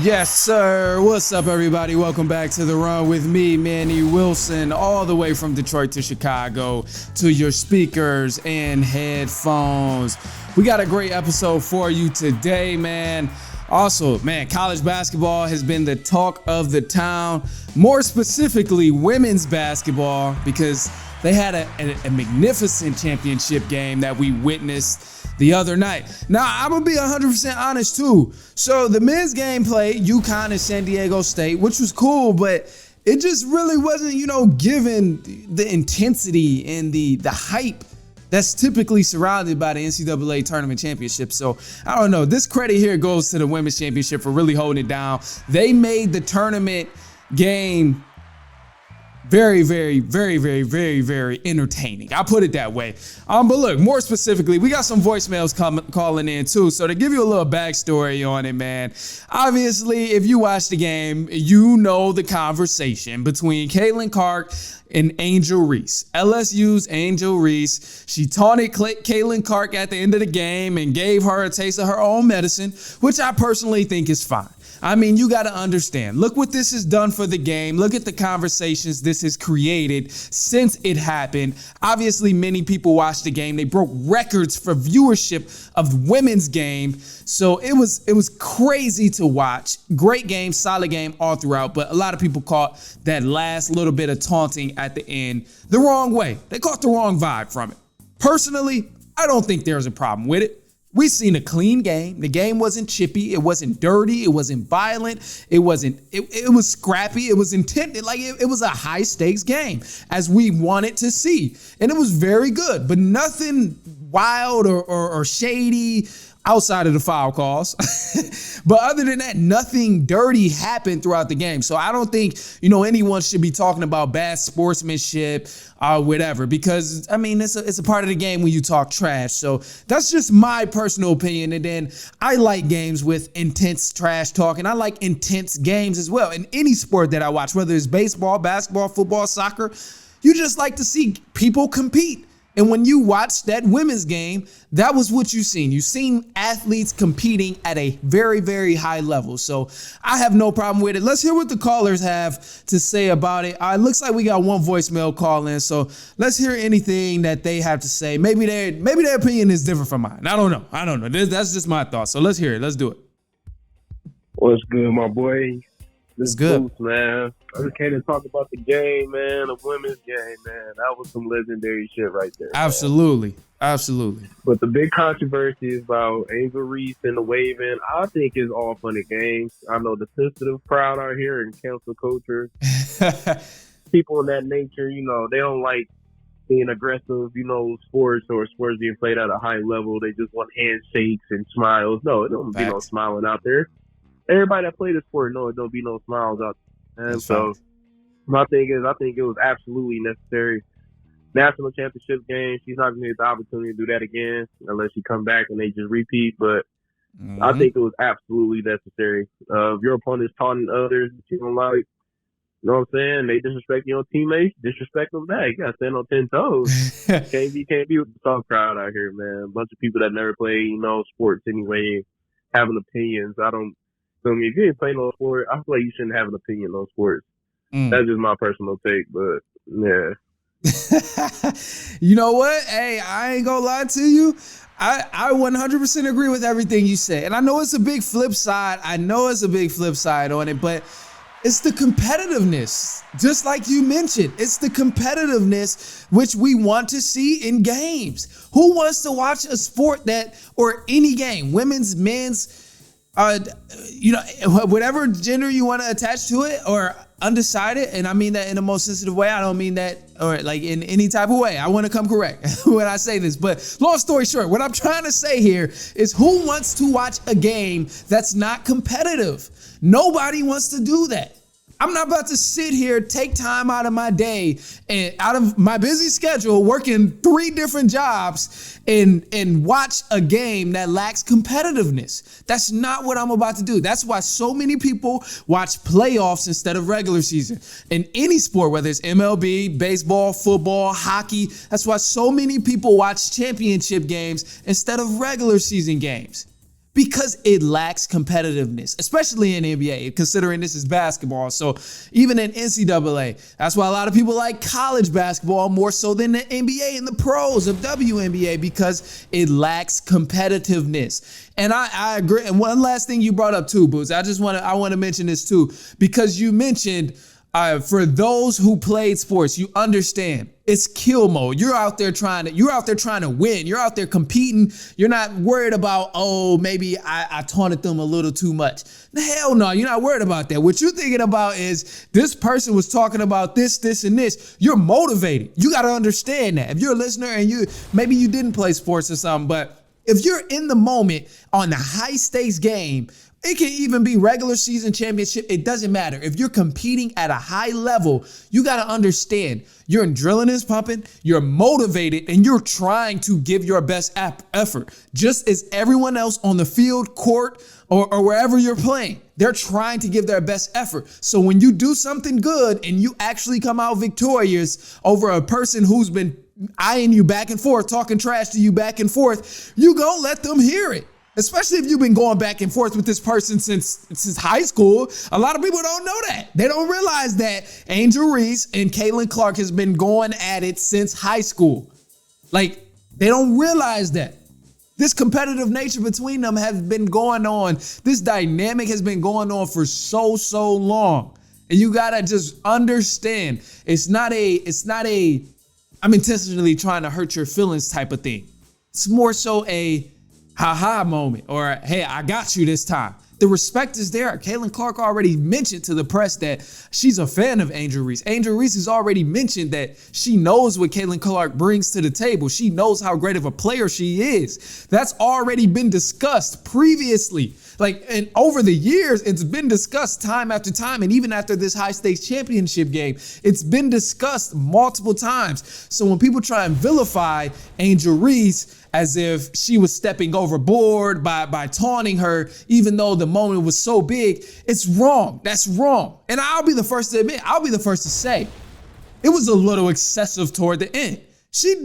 Yes, sir. What's up, everybody? Welcome back to The Run with me, Manny Wilson, all the way from Detroit to Chicago to your speakers and headphones. We got a great episode for you today, man. Also, man, college basketball has been the talk of the town, more specifically women's basketball, because they had a magnificent championship game that we witnessed the other night. Now, I'm going to be 100% honest, too. So the men's game played UConn and San Diego State, which was cool, but it just really wasn't, given the intensity and the hype that's typically surrounded by the NCAA tournament championship. So I don't know. This credit here goes to the women's championship for really holding it down. They made the tournament game very, very, very, very, very, very entertaining. I'll put it that way. But look, more specifically, we got some voicemails calling in too. So to give you a little backstory on it, man, obviously, if you watch the game, you know the conversation between Caitlin Clark and Angel Reese. LSU's Angel Reese. She taunted Caitlin Clark at the end of the game and gave her a taste of her own medicine, which I personally think is fine. I mean, you got to understand. Look what this has done for the game. Look at the conversations this has created since it happened. Obviously, many people watched the game. They broke records for viewership of the women's game. So it was crazy to watch. Great game, solid game all throughout. But a lot of people caught that last little bit of taunting at the end the wrong way. They caught the wrong vibe from it. Personally, I don't think there's a problem with it. We seen a clean game. The game wasn't chippy. It wasn't dirty. It wasn't violent. It was scrappy. It was intended like it was a high stakes game as we wanted to see. And it was very good, but nothing wild or shady outside of the foul calls. But other than that, nothing dirty happened throughout the game. So I don't think, anyone should be talking about bad sportsmanship or whatever, because, I mean, it's a part of the game when you talk trash. So that's just my personal opinion. And then I like games with intense trash talk, and I like intense games as well. In any sport that I watch, whether it's baseball, basketball, football, soccer, you just like to see people compete. And when you watch that women's game, that was what you seen. You seen athletes competing at a very, very high level. So I have no problem with it. Let's hear what the callers have to say about it. It looks like we got one voicemail call in. So let's hear anything that they have to say. Maybe their opinion is different from mine. I don't know. That's just my thoughts. So let's hear it. Let's do it. What's good, my boy? This is good, Booth, man. I just came to talk about the game, man. The women's game, man. That was some legendary shit right there. Absolutely, man. Absolutely. But the big controversy is about Angel Reese and the waving. I think it's all fun and games. I know the sensitive crowd out here and cancel culture, people in that nature, they don't like being aggressive, sports or sports being played at a high level. They just want handshakes and smiles. No, it don't be no smiling out there. Everybody that played the sport know it don't be no smiles out there. And so my thing is, I think it was absolutely necessary. National championship game, she's not going to get the opportunity to do that again unless she come back and they just repeat. But I think it was absolutely necessary. If your opponent's taunting others that you don't like, you know what I'm saying? They disrespect your teammates, disrespect them back. You got to stand on 10 toes. can't be with the soft crowd out here, man. A bunch of people that never play, sports anyway, having opinions. If you didn't play no sport, I feel like you shouldn't have an opinion on sports. That's just my personal take, but yeah. You know what? Hey, I ain't gonna lie to you. I 100% agree with everything you say. And I know it's a big flip side. On it, but it's the competitiveness. Just like you mentioned, it's the competitiveness which we want to see in games. Who wants to watch a sport or any game, women's, men's, whatever gender you want to attach to it or undecided, and I mean that in the most sensitive way. I don't mean that or like in any type of way. I want to come correct when I say this, but long story short, what I'm trying to say here is who wants to watch a game that's not competitive? Nobody wants to do that. I'm not about to sit here, take time out of my day and out of my busy schedule, working 3 different jobs and watch a game that lacks competitiveness. That's not what I'm about to do. That's why so many people watch playoffs instead of regular season. In any sport, whether it's MLB, baseball, football, hockey, that's why so many people watch championship games instead of regular season games. Because it lacks competitiveness, especially in the NBA, considering this is basketball. So even in NCAA, that's why a lot of people like college basketball more so than the NBA and the pros of WNBA, because it lacks competitiveness. And I agree. And one last thing you brought up too, Boots, I want to mention this too, because you mentioned for those who played sports, you understand it's kill mode. You're out there trying to win. You're out there competing. You're not worried about, oh, maybe I taunted them a little too much. Hell no, you're not worried about that. What you're thinking about is this person was talking about this, and this. You're motivated. You got to understand that. If you're a listener and maybe you didn't play sports or something, but if you're in the moment on the high stakes game, it can even be regular season championship. It doesn't matter. If you're competing at a high level, you got to understand your adrenaline is pumping, you're motivated, and you're trying to give your best effort. Just as everyone else on the field, court, or wherever you're playing, they're trying to give their best effort. So when you do something good and you actually come out victorious over a person who's been eyeing you back and forth, talking trash to you back and forth, you gonna let them hear it. Especially if you've been going back and forth with this person since high school. A lot of people don't know that. They don't realize that Angel Reese and Caitlin Clark has been going at it since high school. Like, they don't realize that. This competitive nature between them has been going on. This dynamic has been going on for so long. And you gotta just understand, it's not a I'm intentionally trying to hurt your feelings type of thing. It's more so a ha-ha moment, or hey, I got you this time. The respect is there. Caitlin Clark already mentioned to the press that she's a fan of Angel Reese. Angel Reese has already mentioned that she knows what Caitlin Clark brings to the table. She knows how great of a player she is. That's already been discussed previously. And over the years, it's been discussed time after time. And even after this high stakes championship game, it's been discussed multiple times. So when people try and vilify Angel Reese as if she was stepping overboard by taunting her, even though the moment was so big, it's wrong. That's wrong. And I'll be the first to admit, I'll be the first to say, it was a little excessive toward the end. She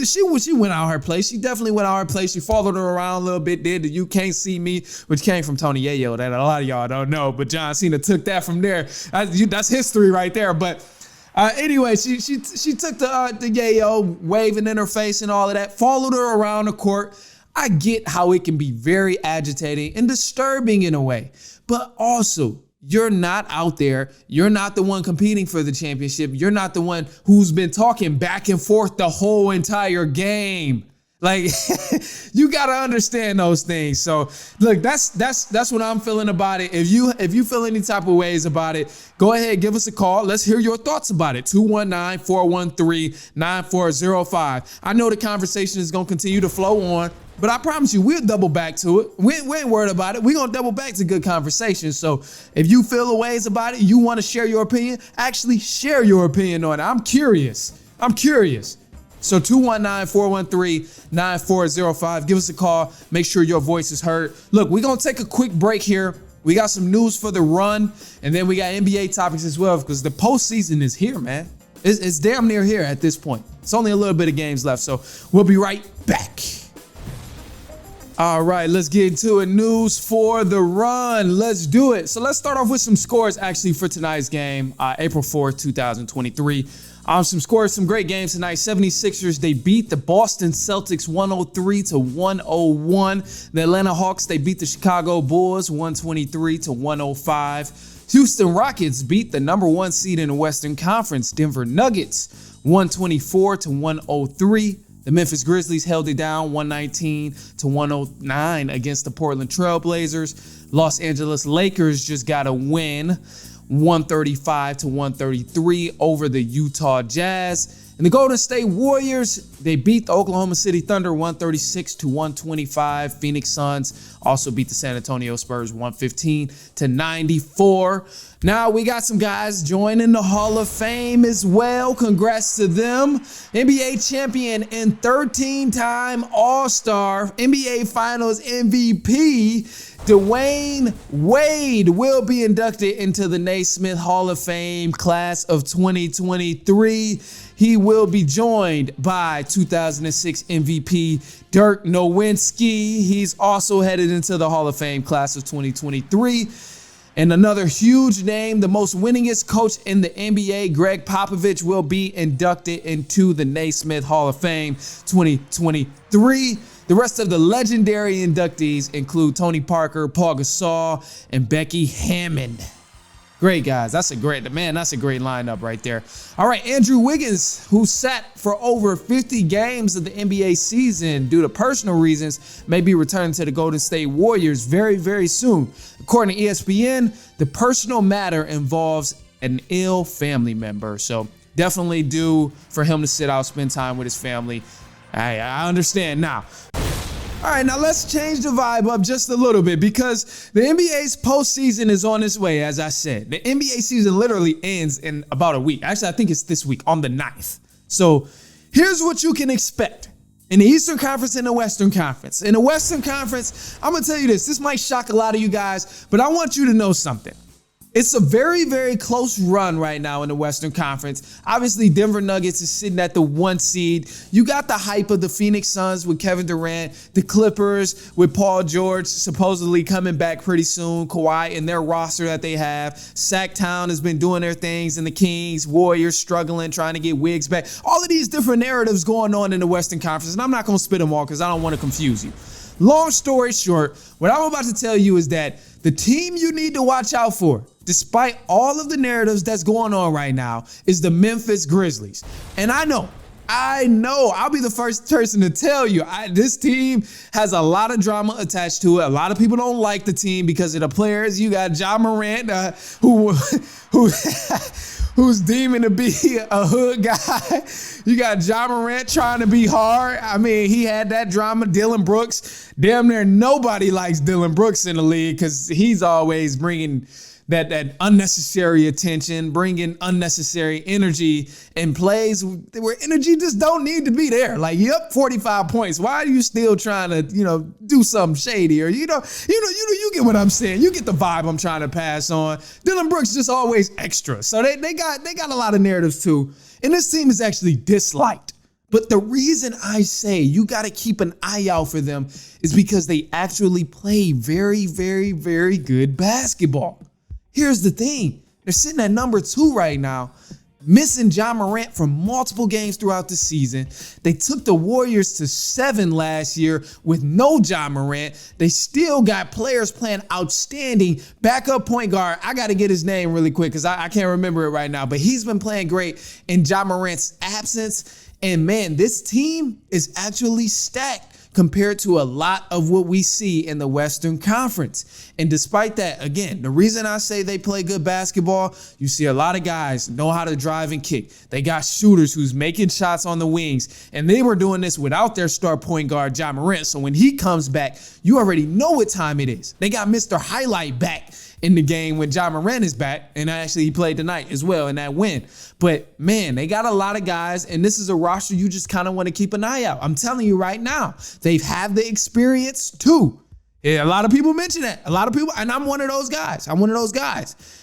went out her place. She definitely went out her place. She followed her around a little bit, did the "You Can't See Me," which came from Tony Yayo, that a lot of y'all don't know, but John Cena took that from there. That's history right there. But anyway, she took the Yayo, waving in her face and all of that, followed her around the court. I get how it can be very agitating and disturbing in a way, but also, you're not out there. You're not the one competing for the championship. You're not the one who's been talking back and forth the whole entire game. You got to understand those things. So look, that's what I'm feeling about it. If you feel any type of ways about it, go ahead, give us a call. Let's hear your thoughts about it. 219-413-9405. I know the conversation is going to continue to flow on, but I promise you, we'll double back to it. We ain't worried about it. We're going to double back to good conversation. So if you feel the ways about it, you want to share your opinion, actually share your opinion on it. I'm curious. So 219-413-9405. Give us a call. Make sure your voice is heard. Look, we're going to take a quick break here. We got some news for the run, and then we got NBA topics as well, because the postseason is here, man. It's damn near here at this point. It's only a little bit of games left, so we'll be right back. All right, let's get into it. News for the run. Let's do it. So let's start off with some scores actually for tonight's game, April 4th, 2023. Some scores, some great games tonight. 76ers, they beat the Boston Celtics 103-101. The Atlanta Hawks, they beat the Chicago Bulls 123-105. Houston Rockets beat the number 1 seed in the Western Conference, Denver Nuggets 124-103. The Memphis Grizzlies held it down 119-109 against the Portland Trailblazers. Los Angeles Lakers just got a win, 135-133 over the Utah Jazz. And the Golden State Warriors, they beat the Oklahoma City Thunder 136-125. Phoenix Suns also beat the San Antonio Spurs 115-94. Now we got some guys joining the Hall of Fame as well. Congrats to them. NBA champion and 13-time All-Star, NBA Finals MVP, Dwayne Wade will be inducted into the Naismith Hall of Fame class of 2023. He will be joined by 2006 MVP Dirk Nowitzki. He's also headed into the Hall of Fame class of 2023. And another huge name, the most winningest coach in the NBA, Greg Popovich, will be inducted into the Naismith Hall of Fame 2023. The rest of the legendary inductees include Tony Parker, Paul Gasol, and Becky Hammond. Great guys. That's a great lineup right there. All right, Andrew Wiggins, who sat for over 50 games of the NBA season due to personal reasons, may be returning to the Golden State Warriors very, very soon. According to ESPN, the personal matter involves an ill family member. So definitely due for him to sit out, spend time with his family. I understand now. All right, now let's change the vibe up just a little bit because the NBA's postseason is on its way, as I said. The NBA season literally ends in about a week. Actually, I think it's this week on the 9th. So here's what you can expect in the Eastern Conference and the Western Conference. In the Western Conference, I'm going to tell you this. This might shock a lot of you guys, but I want you to know something. It's a very, very close run right now in the Western Conference. Obviously, Denver Nuggets is sitting at the 1 seed. You got the hype of the Phoenix Suns with Kevin Durant, the Clippers with Paul George supposedly coming back pretty soon, Kawhi and their roster that they have. Sacktown has been doing their things, and the Kings, Warriors struggling, trying to get Wiggs back. All of these different narratives going on in the Western Conference, and I'm not going to spit them all because I don't want to confuse you. Long story short, what I'm about to tell you is that the team you need to watch out for, despite all of the narratives that's going on right now, is the Memphis Grizzlies. And I know, I'll be the first person to tell you, this team has a lot of drama attached to it. A lot of people don't like the team because of the players. You got Ja Morant, who's deeming to be a hood guy. You got Ja Morant trying to be hard. I mean, he had that drama. Dylan Brooks, damn near nobody likes Dylan Brooks in the league because he's always bringing that unnecessary attention, bringing unnecessary energy in plays where energy just don't need to be there. Like, you up 45 points. Why are you still trying to, do something shady? Or, you get what I'm saying. You get the vibe I'm trying to pass on. Dylan Brooks just always extra. So they got a lot of narratives too. And this team is actually disliked. But the reason I say you got to keep an eye out for them is because they actually play very, very, very good basketball. Here's the thing. They're sitting at number 2 right now, missing Ja Morant from multiple games throughout the season. They took the Warriors to 7 last year with no Ja Morant. They still got players playing outstanding. Backup point guard, I got to get his name really quick because I can't remember it right now, but he's been playing great in Ja Morant's absence. And man, this team is actually stacked compared to a lot of what we see in the Western Conference. And despite that, again, the reason I say they play good basketball, you see a lot of guys know how to drive and kick. They got shooters who's making shots on the wings, and they were doing this without their star point guard, Ja Morant. So when he comes back, you already know what time it is. They got Mr. Highlight back in the game when Ja Morant is back, and actually he played tonight as well in that win. But man, they got a lot of guys, and this is a roster you just kind of want to keep an eye out. I'm telling you right now, they've had the experience too. Yeah, a lot of people mention that. A lot of people, and I'm one of those guys.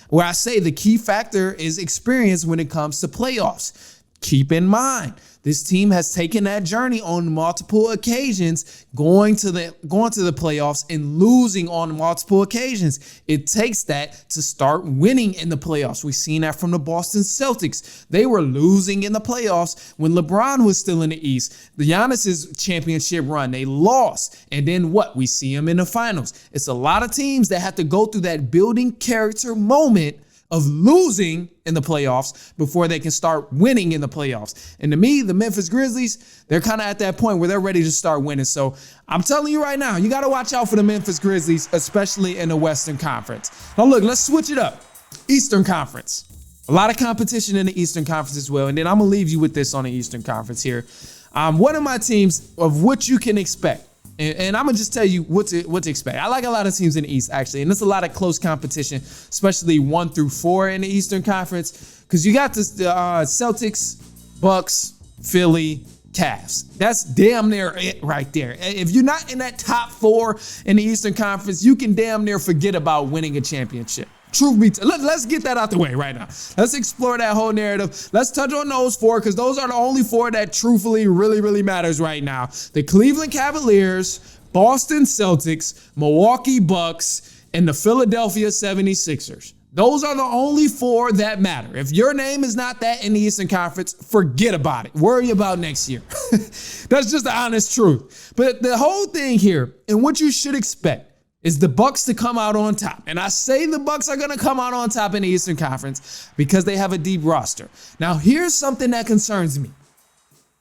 Where I say the key factor is experience when it comes to playoffs. Keep in mind, this team has taken that journey on multiple occasions, going to the playoffs and losing on multiple occasions. It takes that to start winning in the playoffs. We've seen that from the Boston Celtics. They were losing in the playoffs when LeBron was still in the East. The Giannis's championship run, they lost. And then what? We see them in the finals. It's a lot of teams that have to go through that building character moment of losing in the playoffs before they can start winning in the playoffs. And to me, the Memphis Grizzlies, they're kind of at that point where they're ready to start winning. So I'm telling you right now, you got to watch out for the Memphis Grizzlies, especially in the Western Conference. Now look, let's switch it up. Eastern Conference. A lot of competition in the Eastern Conference as well. And then I'm going to leave you with this on the Eastern Conference here. One of my teams of what you can expect. And I'm going to just tell you what to expect. I like a lot of teams in the East, actually. And there's a lot of close competition, especially 1 through 4 in the Eastern Conference. Because you got the Celtics, Bucks, Philly, Cavs. That's damn near it right there. If you're not in that top 4 in the Eastern Conference, you can damn near forget about winning a championship. Truth be told, let's get that out the way right now. Let's explore that whole narrative. Let's touch on those 4 because those are the only 4 that truthfully really matters right now. The Cleveland Cavaliers, Boston Celtics, Milwaukee Bucks, and the Philadelphia 76ers. Those are the only 4 that matter. If your name is not that in the Eastern Conference, forget about it. Worry about next year. That's just the honest truth. But the whole thing here, and what you should expect, is the Bucks to come out on top. And I say the Bucks are going to come out on top in the Eastern Conference because they have a deep roster. Now, here's something that concerns me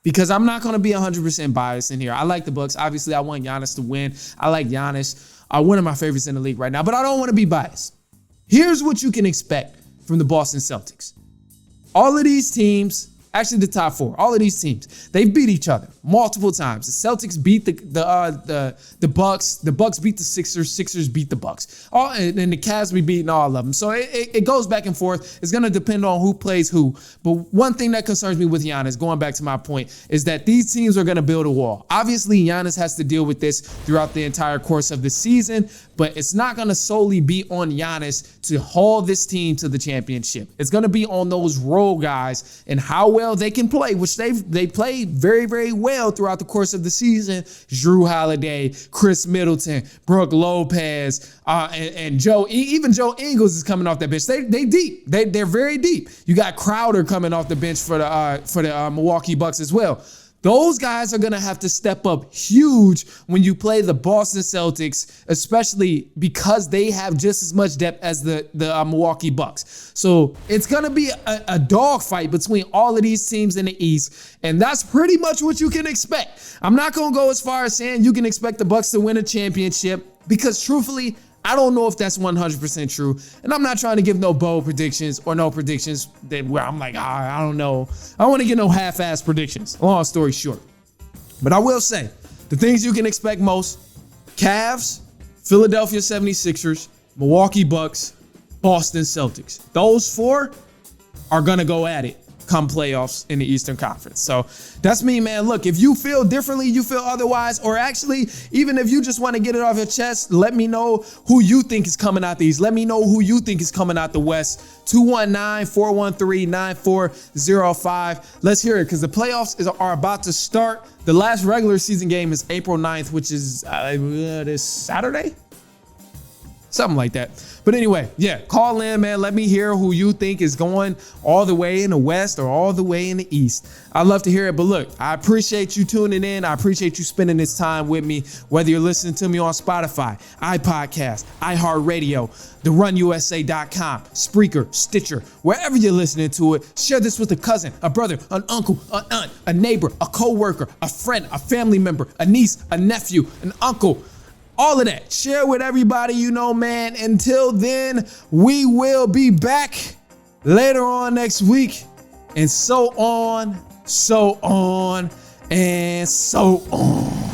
because I'm not going to be 100% biased in here. I like the Bucks. Obviously, I want Giannis to win. I like Giannis. One of my favorites in the league right now, but I don't want to be biased. Here's what you can expect from the Boston Celtics. All of these teams, actually the top 4, all of these teams, they've beat each other multiple times. The Celtics beat the Bucks. The Bucks beat the Sixers. Sixers beat the Bucks. And the Cavs be beating all of them. So it goes back and forth. It's going to depend on who plays who. But one thing that concerns me with Giannis, going back to my point, is that these teams are going to build a wall. Obviously, Giannis has to deal with this throughout the entire course of the season, but it's not going to solely be on Giannis to haul this team to the championship. It's going to be on those role guys and how well they can play, which they played very well throughout the course of the season. Jrue Holiday, Chris Middleton, Brook Lopez, and Joe Ingles is coming off that bench. They deep. They're very deep. You got Crowder coming off the bench for the Milwaukee Bucks as well. Those guys are going to have to step up huge when you play the Boston Celtics, especially because they have just as much depth as the Milwaukee Bucks. So it's going to be a dogfight between all of these teams in the East, and that's pretty much what you can expect. I'm not going to go as far as saying you can expect the Bucks to win a championship because truthfully, I don't know if that's 100% true, and I'm not trying to give no bold predictions or no predictions that where I'm like, I don't know. I don't want to get no half-ass predictions, long story short. But I will say, the things you can expect most, Cavs, Philadelphia 76ers, Milwaukee Bucks, Boston Celtics. Those 4 are going to go at it come playoffs in the Eastern Conference. So that's me, man. Look, if you feel differently, you feel otherwise, or actually, even if you just want to get it off your chest, let me know who you think is coming out the East. Let me know who you think is coming out the West. 219-413-9405. Let's hear it because the playoffs are about to start. The last regular season game is April 9th, which is this Saturday? Something like that. But anyway, yeah, call in, man. Let me hear who you think is going all the way in the West or all the way in the East. I'd love to hear it. But look, I appreciate you tuning in. I appreciate you spending this time with me, whether you're listening to me on Spotify, iPodcast, iHeartRadio, TheRunUSA.com, Spreaker, Stitcher, wherever you're listening to it. Share this with a cousin, a brother, an uncle, an aunt, a neighbor, a coworker, a friend, a family member, a niece, a nephew, an uncle. All of that. Share with everybody you know, man. Until then, we will be back later on next week. And so on, and so on.